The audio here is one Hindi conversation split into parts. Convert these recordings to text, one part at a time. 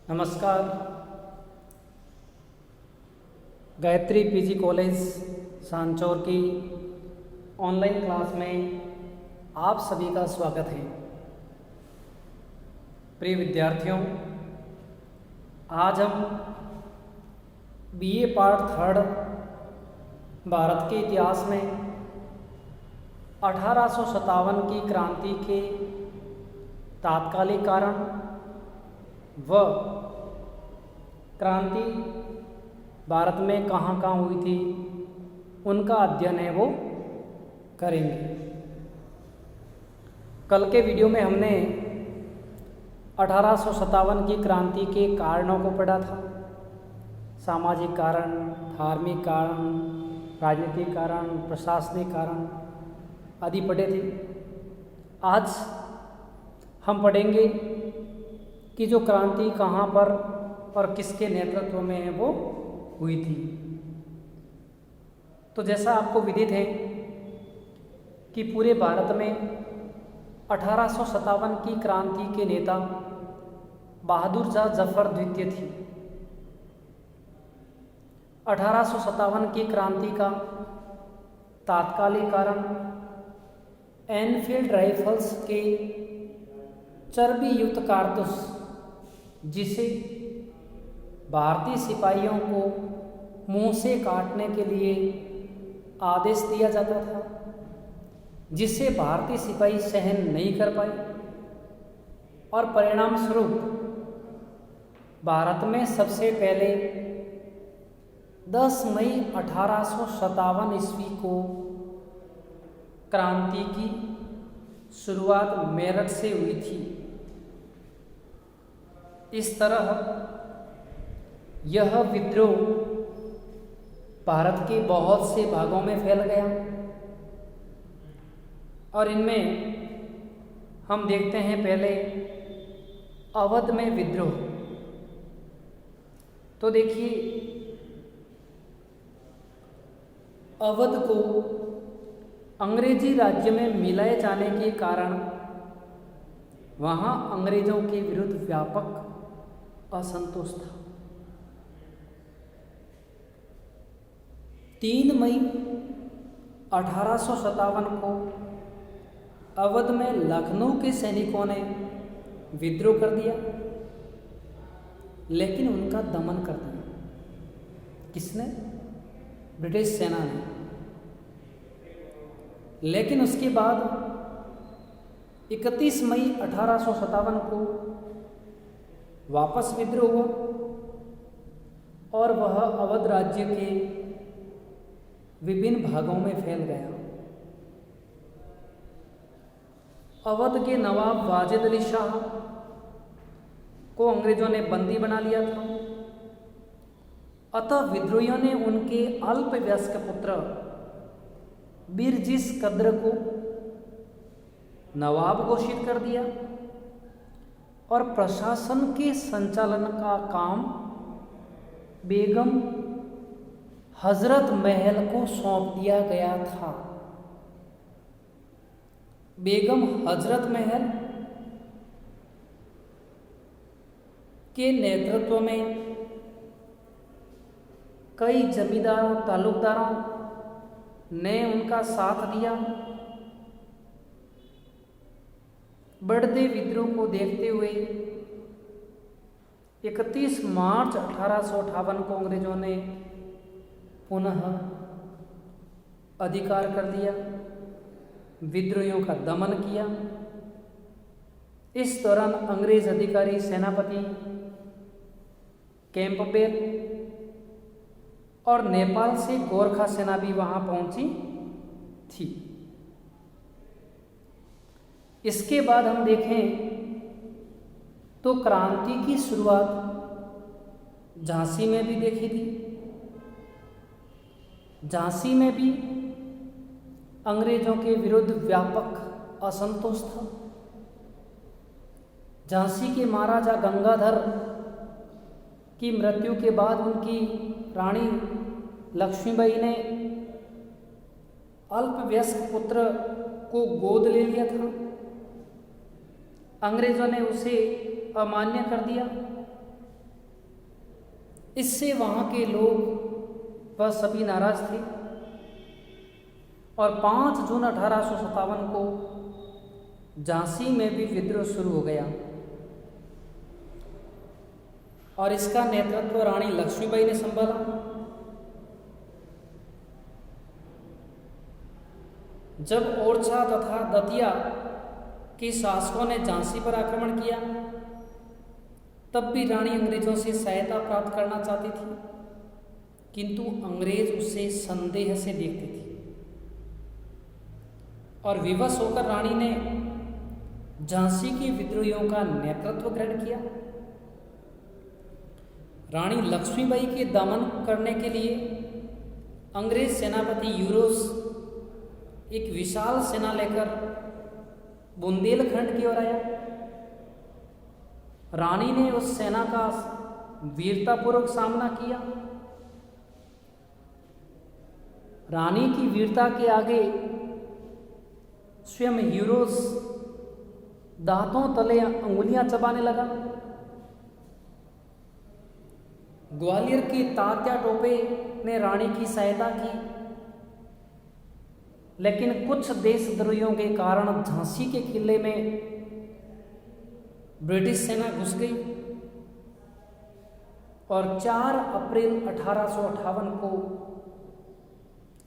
नमस्कार। गायत्री पीजी कॉलेज सांचौर की ऑनलाइन क्लास में आप सभी का स्वागत है। प्रिय विद्यार्थियों, आज हम बीए पार्ट 3 भारत के इतिहास में 1857 की क्रांति के तात्कालिक कारण व क्रांति भारत में कहाँ कहाँ हुई थी उनका अध्ययन है वो करेंगे। कल के वीडियो में हमने 1857 की क्रांति के कारणों को पढ़ा था। सामाजिक कारण, धार्मिक कारण, राजनीतिक कारण, प्रशासनिक कारण आदि पढ़े थे। आज हम पढ़ेंगे कि जो क्रांति कहाँ पर और किसके नेतृत्व में है वो हुई थी। तो जैसा आपको विदित है कि पूरे भारत में 1857 की क्रांति के नेता बहादुर शाह जफर द्वितीय थी। 1857 की क्रांति का तात्कालिक कारण एनफील्ड राइफल्स के चर्बी युक्त कारतूस, जिसे भारतीय सिपाहियों को मुंह से काटने के लिए आदेश दिया जाता था, जिसे भारतीय सिपाही सहन नहीं कर पाए और परिणाम स्वरूप भारत में सबसे पहले 10 मई 1857 ईस्वी को क्रांति की शुरुआत मेरठ से हुई थी। इस तरह यह विद्रोह भारत के बहुत से भागों में फैल गया और इनमें हम देखते हैं पहले अवध में विद्रोह। तो देखिए, अवध को अंग्रेजी राज्य में मिलाए जाने के कारण वहाँ अंग्रेजों के विरुद्ध व्यापक असंतोष था। 3 मई 1857 को अवध में लखनऊ के सैनिकों ने विद्रोह कर दिया, लेकिन उनका दमन कर दिया। किसने? ब्रिटिश सेना ने। लेकिन उसके बाद 31 मई 1857 को वापस विद्रोह हुआ और वह अवध राज्य के विभिन्न भागों में फैल गया। अवध के नवाब वाजिद अली शाह को अंग्रेजों ने बंदी बना लिया था। अतः विद्रोहियों ने उनके अल्पवयस्क पुत्र बिरजिस कद्र को नवाब घोषित कर दिया और प्रशासन के संचालन का काम बेगम हजरत महल को सौंप दिया गया था। बेगम हजरत महल के नेतृत्व में कई जमींदारों, तालुकदारों ने उनका साथ दिया। बढ़ते विद्रोह को देखते हुए 31 मार्च 1858 को अंग्रेजों ने पुनः अधिकार कर लिया, विद्रोहियों का दमन किया। इस दौरान अंग्रेज अधिकारी सेनापति कैंपबेल और नेपाल से गोरखा सेना भी वहां पहुंची थी। इसके बाद हम देखें तो क्रांति की शुरुआत झांसी में भी देखी थी। झांसी में भी अंग्रेजों के विरुद्ध व्यापक असंतोष था। झांसी के महाराजा गंगाधर की मृत्यु के बाद उनकी रानी लक्ष्मीबाई ने अल्पवयस्क पुत्र को गोद ले लिया था। अंग्रेजों ने उसे अमान्य कर दिया इससे वहाँ के लोग वह सभी नाराज थे और 5 जून 1857 को झांसी में भी विद्रोह शुरू हो गया और इसका नेतृत्व रानी लक्ष्मीबाई ने संभाला। जब ओरछा तथा दतिया के शासकों ने झांसी पर आक्रमण किया तब भी रानी अंग्रेजों से सहायता प्राप्त करना चाहती थी, किंतु अंग्रेज उसे संदेह से देखते थे और विवश होकर रानी ने झांसी के विद्रोहियों का नेतृत्व ग्रहण किया। रानी लक्ष्मीबाई के दमन करने के लिए अंग्रेज सेनापति यूरोस एक विशाल सेना लेकर बुंदेलखंड की ओर आया। रानी ने उस सेना का वीरतापूर्वक सामना किया। रानी की वीरता के आगे स्वयं यूरोस दांतों तले अंगुलियां चबाने लगा। ग्वालियर के तात्या टोपे ने रानी की सहायता की, लेकिन कुछ देशद्रोहियों के कारण झांसी के किले में ब्रिटिश सेना घुस गई और 4 अप्रैल 1858 को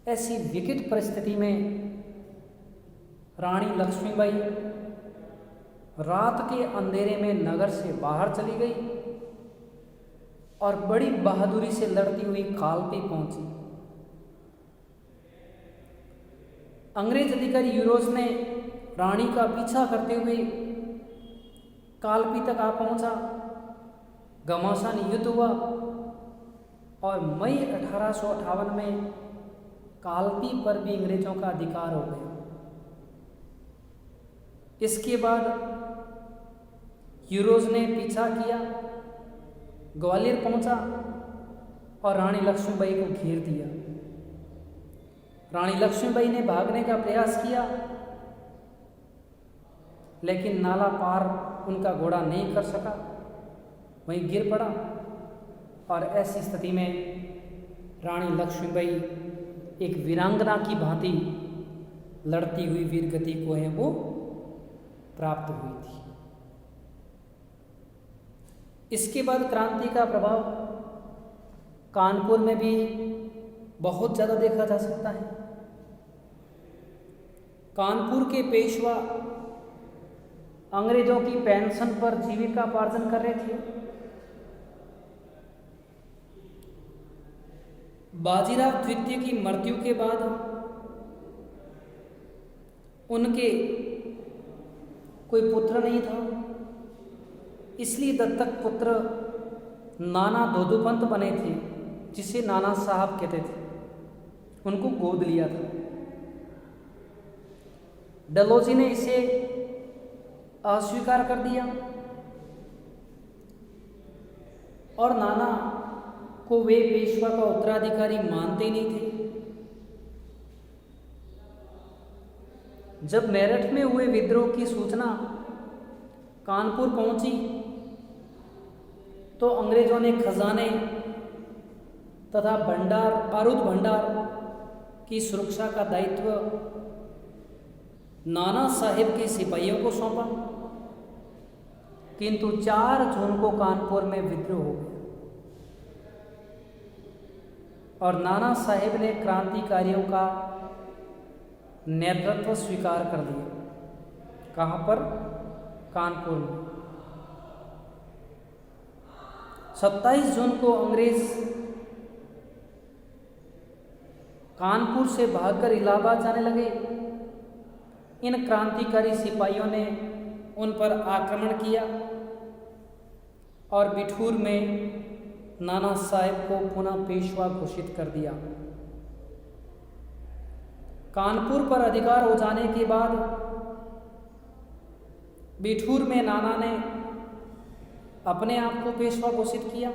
ऐसी विकट परिस्थिति में रानी लक्ष्मीबाई रात के अंधेरे में नगर से बाहर चली गई और बड़ी बहादुरी से लड़ती हुई कालपी पहुंची। अंग्रेज अधिकारी यूरोस ने रानी का पीछा करते हुए कालपी तक आ पहुंचा। घमासान युद्ध हुआ और मई 1858 में कालपी पर भी अंग्रेजों का अधिकार हो गया। इसके बाद यूरोस ने पीछा किया, ग्वालियर पहुंचा और रानी लक्ष्मीबाई को घेर दिया। रानी लक्ष्मीबाई ने भागने का प्रयास किया, लेकिन नाला पार उनका घोड़ा नहीं कर सका, वहीं गिर पड़ा और ऐसी स्थिति में रानी लक्ष्मीबाई एक वीरांगना की भांति लड़ती हुई वीरगति को है वो प्राप्त हुई थी। इसके बाद क्रांति का प्रभाव कानपुर में भी बहुत ज़्यादा देखा जा सकता है। कानपुर के पेशवा अंग्रेजों की पेंशन पर जीविकापार्जन कर रहे थे। बाजीराव द्वितीय की मृत्यु के बाद उनके कोई पुत्र नहीं था, इसलिए दत्तक पुत्र नाना दोदूपंत बने थे, जिसे नाना साहब कहते थे। उनको गोद लिया था। डलहौजी ने इसे अस्वीकार कर दिया और नाना को वे पेशवा का उत्तराधिकारी मानते नहीं थे। जब मेरठ में हुए विद्रोह की सूचना कानपुर पहुंची तो अंग्रेजों ने खजाने तथा भंडार, बारूद भंडार की सुरक्षा का दायित्व नाना साहेब के सिपाहियों को सौंपा, किंतु 4 जून को कानपुर में विद्रोह हो गया और नाना साहेब ने क्रांतिकारियों का नेतृत्व स्वीकार कर लिया। कहाँ पर? कानपुर में। 27 जून को अंग्रेज कानपुर से भागकर इलाहाबाद जाने लगे। इन क्रांतिकारी सिपाहियों ने उन पर आक्रमण किया और बिठूर में नाना साहेब को पुनः पेशवा घोषित कर दिया। कानपुर पर अधिकार हो जाने के बाद बिठूर में नाना ने अपने आप को पेशवा घोषित किया,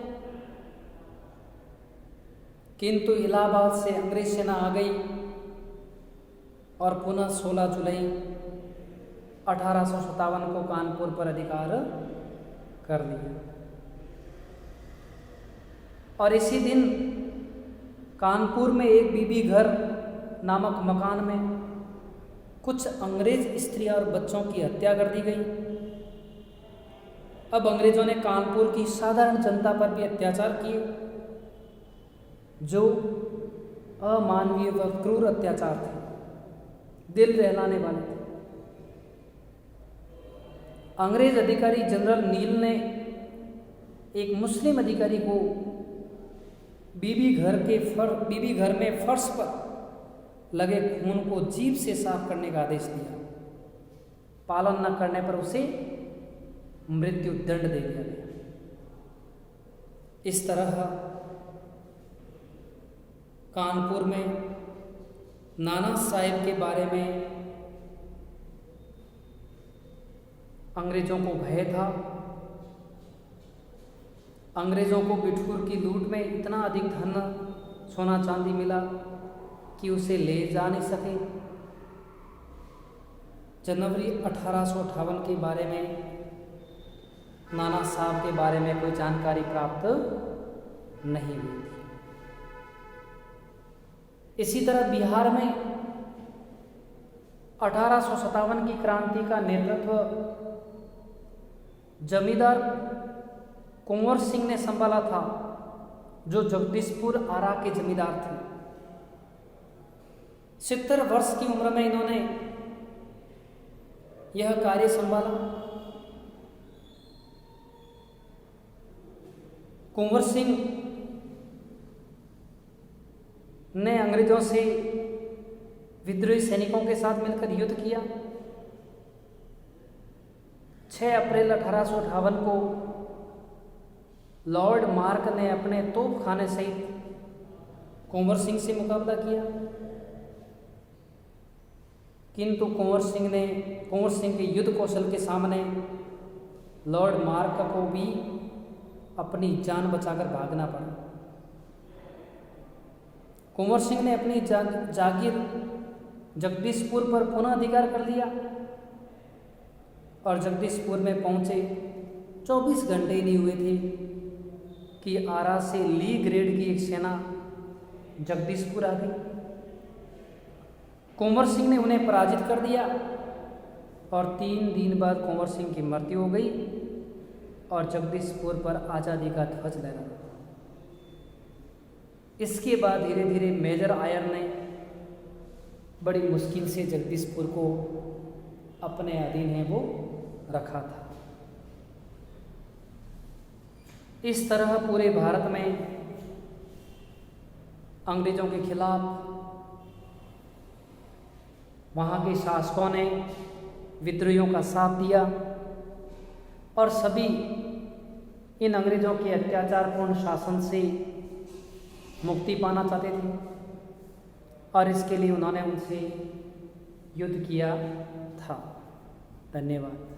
किंतु इलाहाबाद से अंग्रेज सेना आ गई और पुनः 16 जुलाई 1857 को कानपुर पर अधिकार कर लिया। और इसी दिन कानपुर में एक बीबी घर नामक मकान में कुछ अंग्रेज स्त्री और बच्चों की हत्या कर दी गई। अब अंग्रेजों ने कानपुर की साधारण जनता पर भी अत्याचार किए, जो अमानवीय व क्रूर अत्याचार थे, दिल दहलाने वाले थे। अंग्रेज अधिकारी जनरल नील ने एक मुस्लिम अधिकारी को बीबी घर में फर्श पर लगे खून को जीभ से साफ करने का आदेश दिया। पालन न करने पर उसे मृत्यु दंड दे दिया गया। इस तरह कानपुर में नाना साहेब के बारे में अंग्रेजों को भय था। अंग्रेजों को बिठूर की लूट में इतना अधिक धन, सोना चांदी मिला कि उसे ले जा नहीं सके। जनवरी 1858 के बारे में नाना साहब के बारे में कोई जानकारी प्राप्त नहीं हुई थी। इसी तरह बिहार में 1857 की क्रांति का नेतृत्व जमींदार कुंवर सिंह ने संभाला था, जो जगदीशपुर आरा के जमींदार थे। 70 वर्ष की उम्र में इन्होंने यह कार्य संभाला। कुंवर सिंह ने अंग्रेजों से विद्रोही सैनिकों के साथ मिलकर युद्ध किया। 6 अप्रैल 1858 को लॉर्ड मार्क ने अपने तोपखाने सहित कुंवर सिंह से मुकाबला किया, किंतु कुंवर सिंह के युद्ध कौशल के सामने लॉर्ड मार्क को भी अपनी जान बचाकर भागना पड़ा। कुंवर सिंह ने अपनी जागीर जगदीशपुर पर पुनः अधिकार कर लिया और जगदीशपुर में पहुंचे 24 घंटे ही नहीं हुए थे कि आरा से ली ग्रेड की एक सेना जगदीशपुर आ गई। कुंवर सिंह ने उन्हें पराजित कर दिया और 3 दिन बाद कुंवर सिंह की मृत्यु हो गई और जगदीशपुर पर आज़ादी का ध्वज लहरा। इसके बाद धीरे धीरे मेजर आयर ने बड़ी मुश्किल से जगदीशपुर को अपने अधीन है वो रखा था। इस तरह पूरे भारत में अंग्रेजों के खिलाफ वहाँ के शासकों ने विद्रोहियों का साथ दिया और सभी इन अंग्रेजों के अत्याचारपूर्ण शासन से मुक्ति पाना चाहते थे और इसके लिए उन्होंने उनसे युद्ध किया था। धन्यवाद।